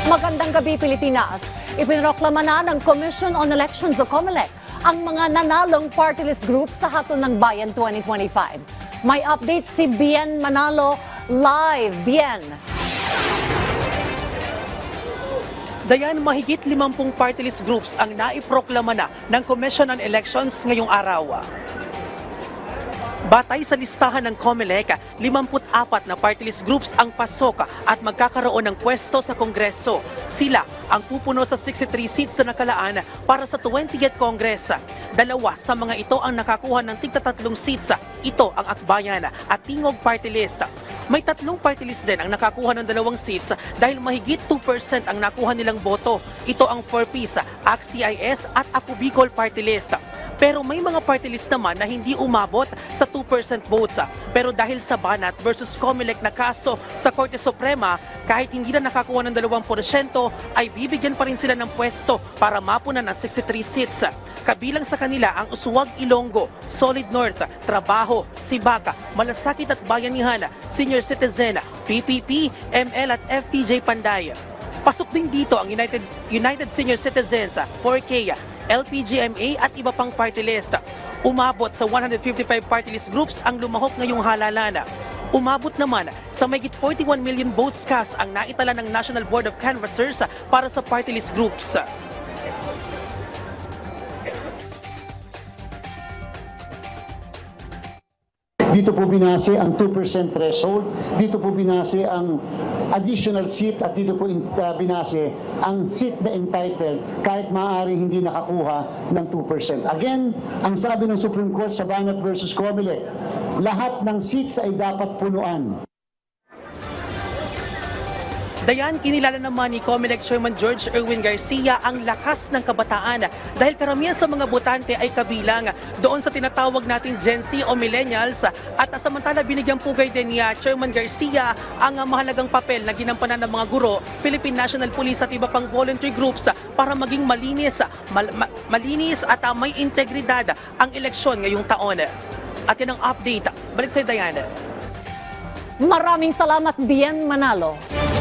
Magandang gabi, Pilipinas. Ipinroklama na ng Commission on Elections o COMELEC ang mga nanalong party list group sa Hatun ng Bayan 2025. May update si Bien Manalo live. Bien. Dayan, mahigit 50 party list groups ang naiproklama na ng Commission on Elections ngayong araw. Batay sa listahan ng COMELEC, 54 na party list groups ang pasok at magkakaroon ng pwesto sa Kongreso. Sila ang pupuno sa 63 seats na nakalaan para sa 20th Congress. Dalawa sa mga ito ang nakakuha ng tigta-3 seats. Ito ang Akbayan at Tingog Party List. May 3 party list din ang nakakuha ng 2 seats dahil mahigit 2% ang nakuha nilang boto. Ito ang 4Ps, ACT-CIS at Ako Bicol Party List. Pero may mga party list naman na hindi umabot sa 2% votes. Pero dahil sa Banat versus COMELEC na kaso sa Korte Suprema, kahit hindi na nakakuha ng 2%, ay bibigyan pa rin sila ng pwesto para mapunan ng 63 seats. Kabilang sa kanila ang Usuwag Ilonggo, Solid North, Trabaho, Sibaca, Malasakit at Bayanihan, Senior Citizen, PPP, ML at FPJ Panday. Pasok din dito ang United Senior Citizens, 4K, LPGMA at iba pang party list. Umabot sa 155 party list groups ang lumahok ngayong halalan. Umabot naman sa mahigit 41 million votes cast ang naitala ng National Board of Canvassers para sa party list groups. Dito po binase ang 2% threshold, dito po binase ang additional seat at dito po binase ang seat na entitled kahit maaari hindi nakakuha ng 2%. Again, ang sabi ng Supreme Court sa Banat versus COMELEC, lahat ng seats ay dapat punuan. Dayan, kinilala naman ni COMELEC Chairman George Erwin Garcia ang lakas ng kabataan dahil karamihan sa mga botante ay kabilang doon sa tinatawag nating Gen Z o Millennials at samantala binigyan pugay din ni Chairman Garcia ang mahalagang papel na ginampanan ng mga guro, Philippine National Police at iba pang voluntary groups para maging malinis at may integridad ang eleksyon ngayong taon. At yan ang update. Balik sa'yo, Dayan. Maraming salamat, Bien Manalo.